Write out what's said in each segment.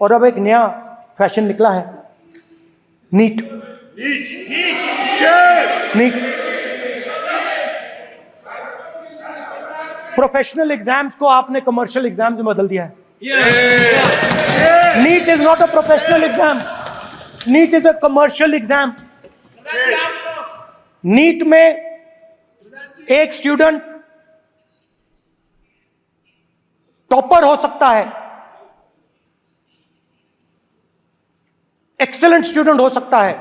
और अब एक नया फैशन निकला है, नीट। नीट प्रोफेशनल एग्जाम्स को आपने कमर्शियल एग्जाम्स में बदल दिया है। NEET is not a professional exam, NEET is a commercial exam. NEET में एक स्टूडेंट टॉपर हो सकता है, एक्सेलेंट स्टूडेंट हो सकता है,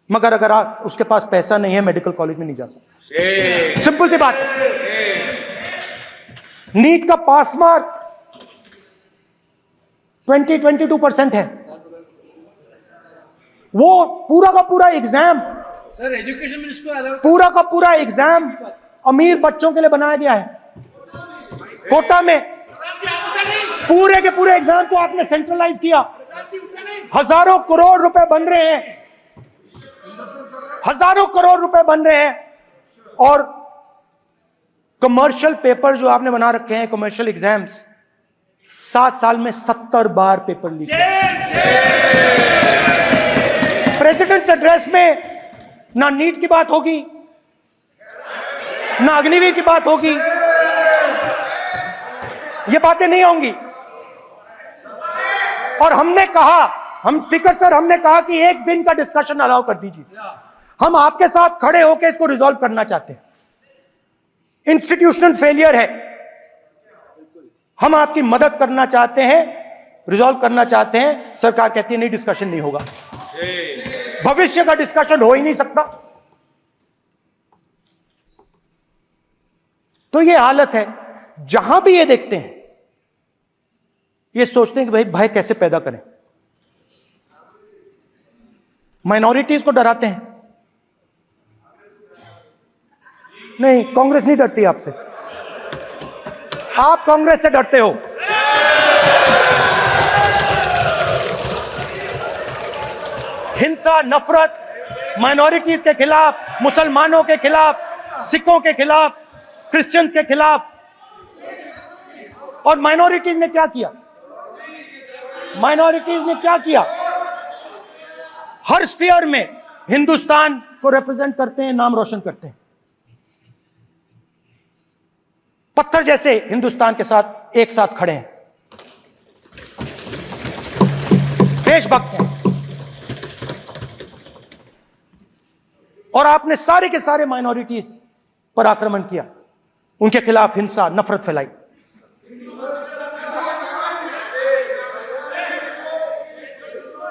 मगर अगर आप उसके पास पैसा नहीं है मेडिकल कॉलेज में नहीं जा सकता। सिंपल सी बात है। नीट का पास मार्क 22% है। वो पूरा का पूरा एग्जाम, सर एजुकेशन मिनिस्टर पूरा का पूरा एग्जाम अमीर बच्चों के लिए बनाया गया है। कोटा में पूरे के पूरे एग्जाम को आपने सेंट्रलाइज किया। हजारों करोड़ रुपए बन रहे हैं, हजारों करोड़ रुपए बन रहे हैं, और कमर्शियल पेपर जो आपने बना रखे हैं, कमर्शियल एग्जाम्स, 7 साल में 70 बार पेपर लीक। प्रेसिडेंट्स एड्रेस में ना नीट की बात होगी, ना अग्निवीर की बात होगी, ये बातें नहीं होंगी। और हमने कहा, हम स्पीकर सर, हमने कहा कि एक दिन का डिस्कशन अलाउ कर दीजिए। हम आपके साथ खड़े होकर इसको रिजॉल्व करना चाहते हैं। इंस्टीट्यूशनल फेलियर है, हम आपकी मदद करना चाहते हैं, रिजॉल्व करना चाहते हैं। सरकार कहती है नहीं, डिस्कशन नहीं होगा, भविष्य का डिस्कशन हो ही नहीं सकता। तो ये हालत है। जहां भी ये देखते हैं, ये सोचते हैं कि भाई भय कैसे पैदा करें, माइनॉरिटीज को डराते हैं। नहीं, कांग्रेस नहीं डरती आपसे, आप कांग्रेस से डरते हो। हिंसा, नफरत माइनॉरिटीज के खिलाफ, मुसलमानों के खिलाफ, सिखों के खिलाफ, क्रिश्चियंस के खिलाफ। और माइनॉरिटीज ने क्या किया? माइनॉरिटीज ने क्या किया? हर स्फीयर में हिंदुस्तान को रिप्रेजेंट करते हैं, नाम रोशन करते हैं। पत्थर जैसे हिंदुस्तान के साथ एक साथ खड़े हैं, देशभक्त हैं। और आपने सारे के सारे माइनॉरिटीज पर आक्रमण किया, उनके खिलाफ हिंसा, नफरत फैलाई।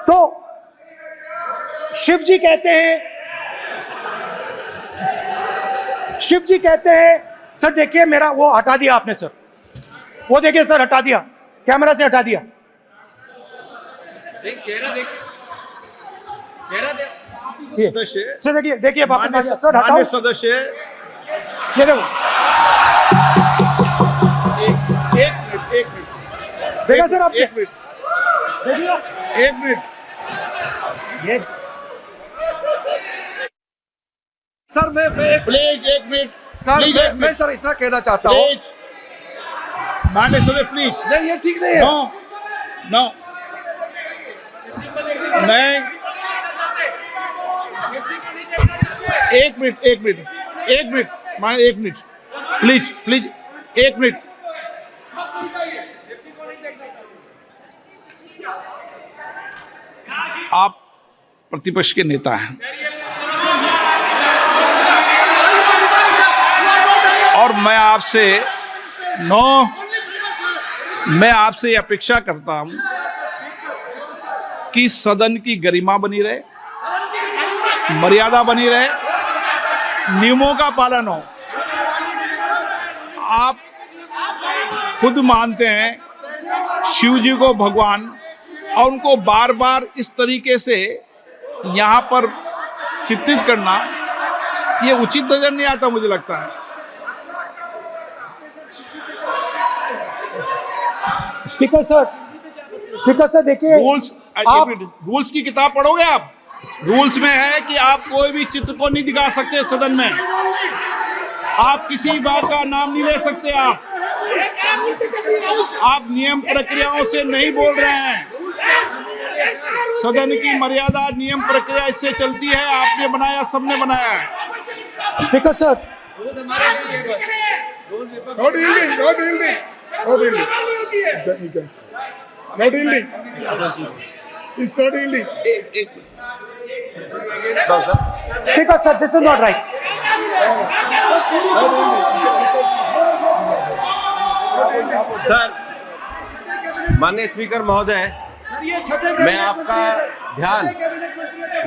तो शिव जी कहते हैं, सर देखिए मेरा वो हटा दिया आपने सर, वो देखिए सर, हटा दिया, कैमरा से हटा दिया। चेहरा देख, चेहरा देख। सर देखिए, देखिए वापस आ गया सर, हटाओ सदस्य। ये देखो, एक मिनट देखा सर आपने? एक मिनट देखिए, एक मिनट ये सर मैं प्लीज एक मिनट सर प्लीज, एक मैं मिनट सर इतना कहना चाहता हूँ, प्लीज माननीय सदस्य प्लीज। नहीं ये ठीक नहीं है। नो नो नहीं, एक मिनट मान, एक मिनट प्लीज एक मिनट। आप प्रतिपक्ष के नेता हैं और मैं आपसे अपेक्षा करता हूं कि सदन की गरिमा बनी रहे, मर्यादा बनी रहे, नियमों का पालन हो। आप खुद मानते हैं शिव जी को भगवान, और उनको बार बार इस तरीके से यहाँ पर चित्रित करना ये उचित नजर नहीं आता, मुझे लगता है। स्पीकर सर देखिए, रूल्स की किताब पढ़ोगे आप? रूल्स में है कि आप कोई भी चित्र को नहीं दिखा सकते सदन में, आप किसी बात का नाम नहीं ले सकते। आप आप नियम प्रक्रियाओं से नहीं बोल रहे हैं। सदन की मर्यादा नियम प्रक्रिया इससे चलती है। आपने बनाया, सबने बनाया है। Speaker sir, Not yielding, not yielding, not yielding. Then you can say. Not yielding. It's not yielding. Speaker sir, this is not right. Sir, माननीय स्पीकर महोदय, मैं आपका ध्यान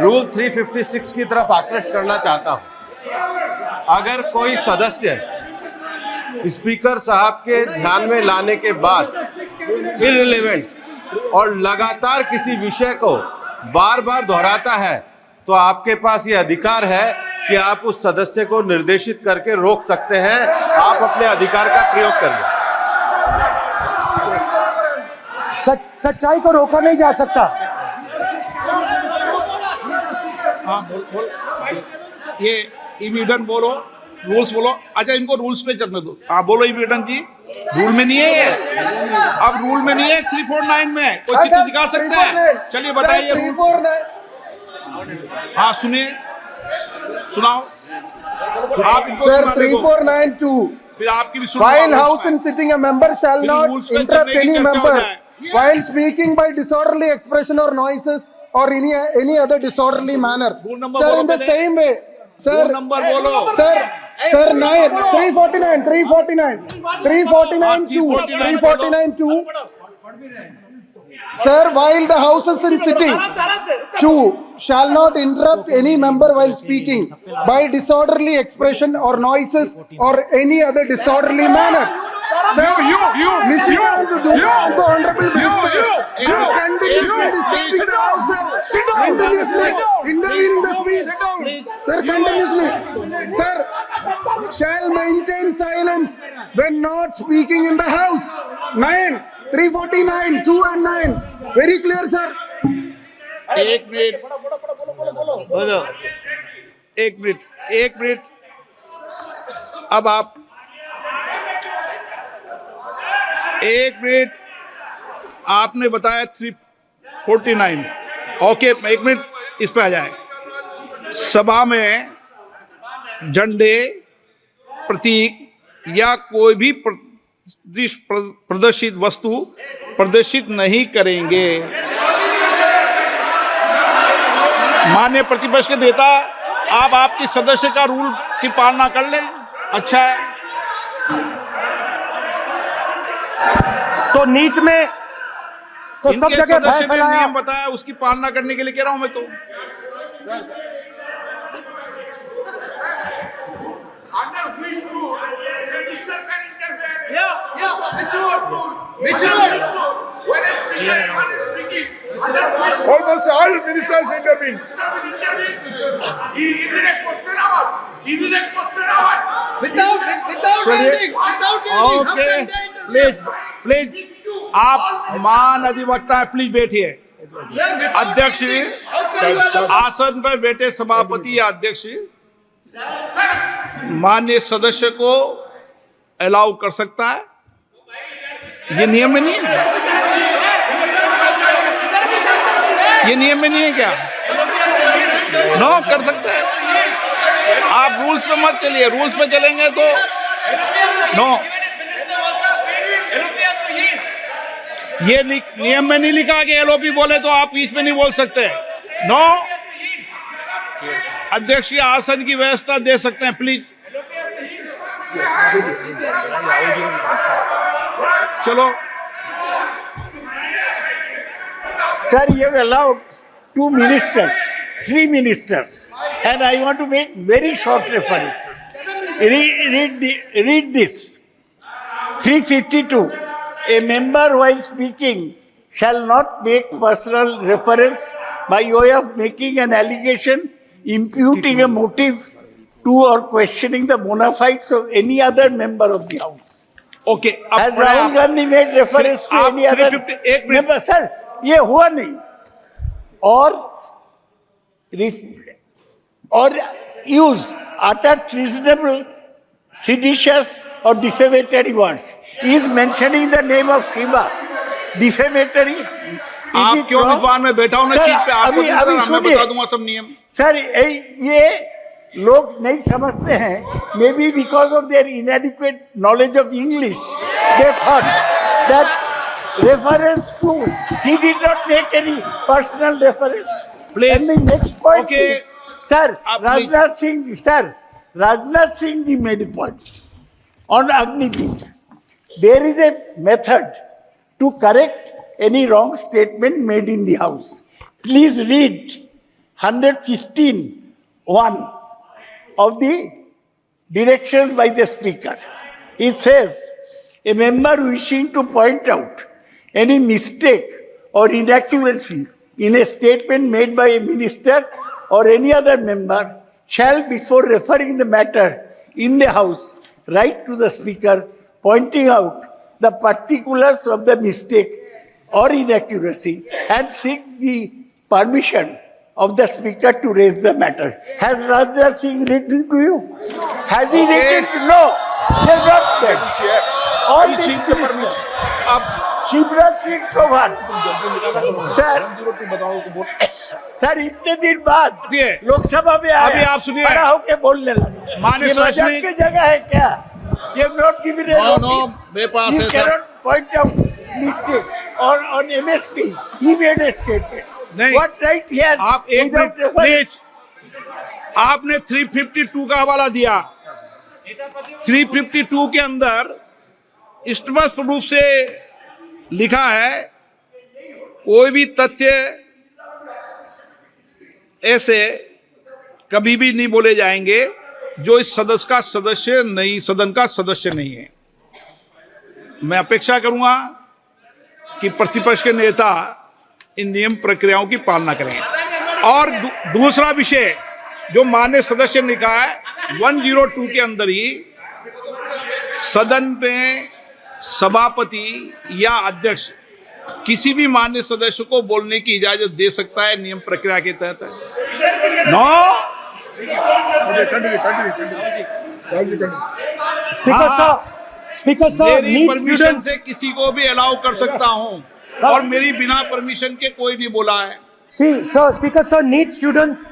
रूल 356 की तरफ आकृष्ट करना चाहता हूं। अगर कोई सदस्य स्पीकर साहब के ध्यान में लाने के बाद इररिलेवेंट और लगातार किसी विषय को बार बार दोहराता है, तो आपके पास ये अधिकार है कि आप उस सदस्य को निर्देशित करके रोक सकते हैं। आप अपने अधिकार का प्रयोग करिए। सच्चाई को रोका नहीं जा सकता। हाँ, बोल। ये इविडेंट बोलो, रूल्स बोलो। अच्छा, इनको रूल्स पे चलने दो। हाँ, बोलो इविडेंट जी। रूल में नहीं है ये, अब रूल में नहीं है। 349 में कोई चिट्ठी दिखा सकते हैं? चलिए बताइए। 349. हाँ, सुनिए, सुनाओ आप इनको। Sir, 3492. फिर आपकी भी सुनो। While house and sitting, a member shall फिर not rules पे interrupt चलने की any चर्चा हो member जाए। while speaking by disorderly expression or noises or any other disorderly manner. Rule number Sir, बोलो in the पहले। same way, sir. Rule number बोलो। Sir, 349, 349, Sir, while the house is in sitting, 2 shall not interrupt any member while speaking by disorderly expression or noises or any other disorderly manner. Sir, Nishikant Dubey, the Honorable Ministers, are continuously disturbing the house, sir. Continuously intervening the speech. Sir, continuously. Sir, shall maintain silence when not speaking in the house. 9, 349, 2 and 9. Very clear, sir. एक minute, एक minute. अब आप एक minute, आपने बताया 349। Okay, एक minute, इस पे आ जाए। सभा में झंडे, प्रतीक या कोई भी प्रदर्शित वस्तु प्रदर्शित नहीं करेंगे। माननीय प्रतिपक्ष के नेता, आप आपकी सदस्य का रूल की पालना कर लें, अच्छा है। तो नीट में तो सब इनके जगह भय सदस्य ने फैलाया। नियम बताया, उसकी पालना करने के लिए कह रहा हूं मैं तो। Almost all ministers intervened. Okay, please आप मान अधिवक्ता है, प्लीज बैठिए। अध्यक्ष, आसन पर बैठे सभापति या अध्यक्ष माननीय सदस्य को अलाउ कर सकता है। ये नियम में नहीं है, ये नियम में नहीं है क्या? नो, कर सकते हैं। आप रूल्स पे मत चलिए, रूल्स पे चलेंगे तो नो। ये नियम में नहीं लिखा कि एलओपी बोले तो आप बीच में नहीं बोल सकते। नो, अध्यक्ष के आसन की व्यवस्था दे सकते हैं, प्लीज। चलो Sir, you have allowed 2 ministers, 3 ministers, and I want to make very short references. Read this. 352. A member while speaking shall not make personal reference by way of making an allegation, imputing a motive to or questioning the bona fides of any other member of the House. Okay, As Rahul Gandhi made reference to आप any other 351 member. Sir, ये हुआ नहीं। or use utter treasonable, seditious or defamatory words. He is mentioning the name of Shiva. Defamatory. आप क्यों इस बार में बैठा हूं ना सीट पे, आपको मैं बता दूंगा सब नियम। सर ये लोग नहीं समझते हैं, may be because of their inadequate knowledge of English, they thought that reference to, he did not make any personal reference. Please. And the next point Okay. is, sir, Please. Rajnath Singh ji made a point on Agniveer. There is a method to correct any wrong statement made in the House. Please read 115(1) of the directions by the Speaker. It says, a member wishing to point out any mistake or inaccuracy in a statement made by a minister or any other member shall, before referring the matter in the House, write to the Speaker, pointing out the particulars of the mistake or inaccuracy and seek the permission of the Speaker to raise the matter. Has Rajnath Singh written to you? Has he written to you? No, he has not done. All these ministers. Shivraj Singh Chouhan sir इतने दिन बाद लोकसभा में अभी आप सुनिए, खड़ा होके बोलने लगे। माननीय ये मजाक सदस्य की जगह है क्या? ये नॉट गिवन ए नोटिस, मेरे पास यू है कैन sir. Not point out mistake और on MSP he made a statement. नहीं, व्हाट राइट ही हैज? आप एक मिनट प्लीज, आपने 352 का हवाला दिया। 352 के अंदर स्पष्ट रूप से लिखा है, कोई भी तथ्य ऐसे कभी भी नहीं बोले जाएंगे जो इस सदन का सदस्य नहीं है। मैं अपेक्षा करूंगा कि प्रतिपक्ष के नेता इन नियम प्रक्रियाओं की पालना करें। और दूसरा विषय जो माननीय सदस्य ने कहा है, 102 के अंदर ही सदन में सभापति या अध्यक्ष किसी भी माननीय सदस्य को बोलने की इजाजत दे सकता है, नियम प्रक्रिया के तहत है। नो स्पीकर सर मेरी परमिशन से किसी को भी अलाउ कर सकता हूं, और मेरी बिना परमिशन के कोई नहीं बोला है। See, sir, Speaker sir, NEET students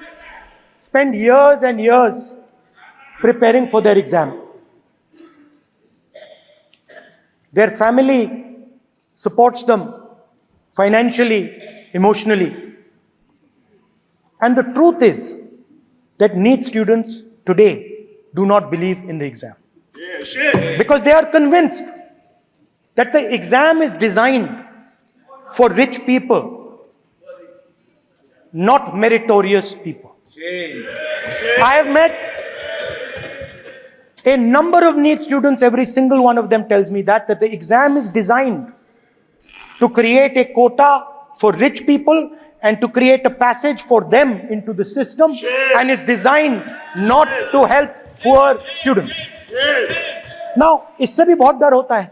spend years and years preparing for their exam. Their family supports them financially, emotionally. And the truth is that NEET students today do not believe in the exam. Because they are convinced that the exam is designed for rich people, not meritorious people. I have met a number of NEET students, every single one of them tells me that the exam is designed to create a quota for rich people and to create a passage for them into the system, and is designed not to help poor students. Now, इससे भी बहुत डर होता है।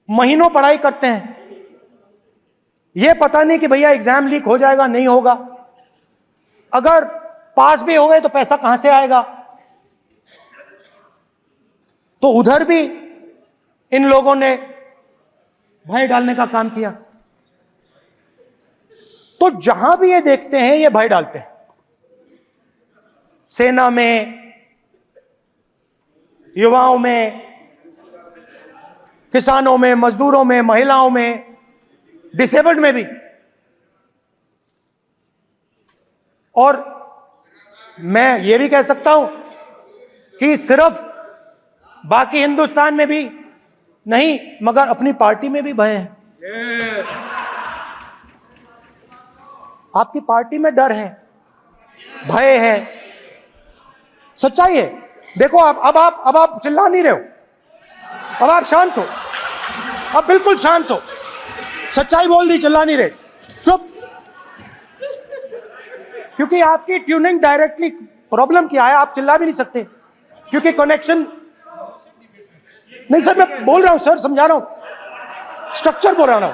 महीनों पढ़ाई करते हैं, ये पता नहीं कि भैया एग्जाम लीक हो जाएगा, नहीं होगा। अगर पास भी हो गए तो पैसा कहां से आएगा? तो उधर भी इन लोगों ने भय डालने का काम किया। तो जहां भी ये देखते हैं ये भय डालते हैं। सेना में, युवाओं में, किसानों में, मजदूरों में, महिलाओं में, डिसेबल्ड में भी। और मैं ये भी कह सकता हूं कि सिर्फ बाकी हिंदुस्तान में भी नहीं, मगर अपनी पार्टी में भी भय है। आपकी पार्टी में डर है, भय है, सच्चाई है। देखो अब आप चिल्ला नहीं रहे हो, अब आप शांत हो, अब बिल्कुल शांत हो। सच्चाई बोल दी, चिल्ला नहीं रहे, चुप। क्योंकि आपकी ट्यूनिंग डायरेक्टली प्रॉब्लम क्या है, आप चिल्ला भी नहीं सकते क्योंकि कनेक्शन नहीं। सर मैं बोल रहा हूं, सर समझा रहा हूं, स्ट्रक्चर बोल रहा हूं।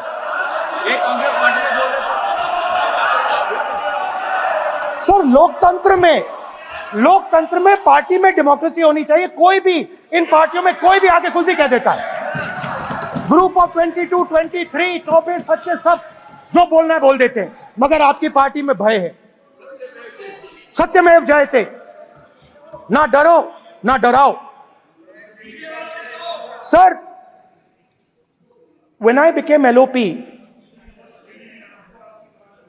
सर लोकतंत्र में लोकतंत्र में पार्टी में डेमोक्रेसी होनी चाहिए। कोई भी इन पार्टियों में कोई भी आके कुछ भी कह देता है। ग्रुप ऑफ 22, 23, 24, 25 सब जो बोलना है बोल देते हैं, मगर आपकी पार्टी में भय है। सत्यमेव जयते, ना डरो ना डराओ। Sir, when I became LOP,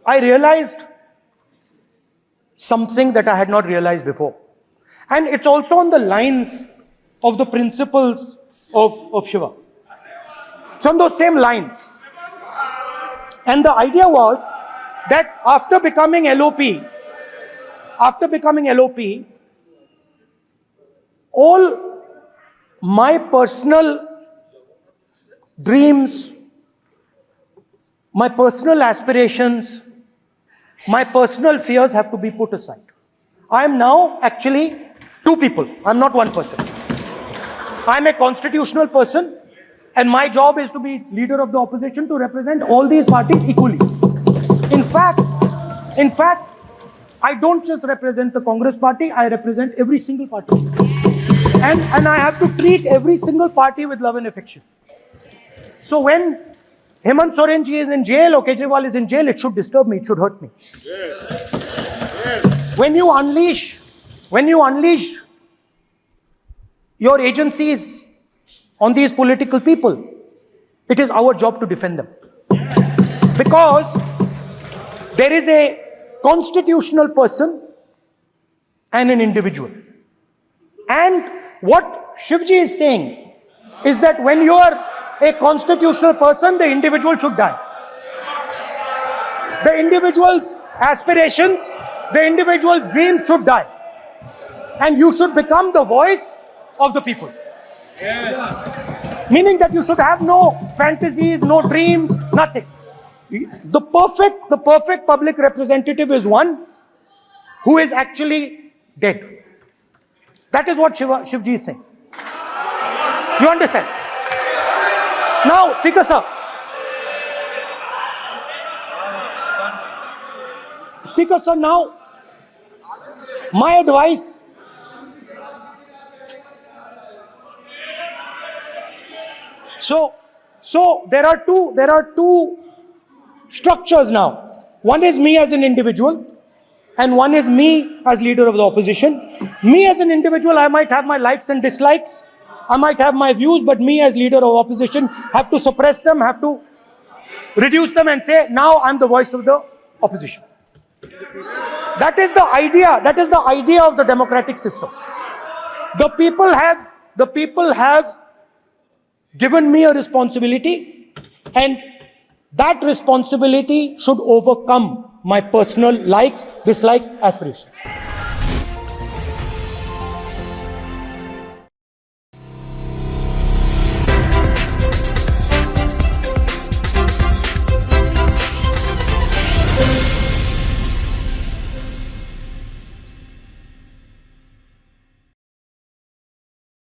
I realized something that I had not realized before. And it's also on the lines of the principles of Shiva. It's on those same lines. And the idea was that after becoming LOP, all my personal dreams, my personal aspirations, my personal fears have to be put aside. I am now actually two people. I'm not one person. I'm a constitutional person, and my job is to be leader of the opposition, to represent all these parties equally. In fact, I don't just represent the Congress party, I represent every single party. And I have to treat every single party with love and affection. So when Hemant Soren ji is in jail or Kejriwal is in jail, it should disturb me, it should hurt me. When you unleash your agencies on these political people, it is our job to defend them. Because there is a constitutional person and an individual. And what Shivji is saying is that when you are a constitutional person, the individual should die. The individual's aspirations, the individual's dreams should die. And you should become the voice of the people. Meaning that you should have no fantasies, no dreams, nothing. The perfect public representative is one who is actually dead. That is what Shivji is saying. You understand? Now, Speaker sir. Speaker sir, now, my advice. So there are two structures now. One is me as an individual, and one is me as leader of the opposition. Me as an individual, I might have my likes and dislikes. I might have my views, but me as leader of opposition have to suppress them, have to reduce them and say, now I'm the voice of the opposition. That is the idea. That is the idea of the democratic system. The people have given me a responsibility, and that responsibility should overcome my personal likes, dislikes, aspirations.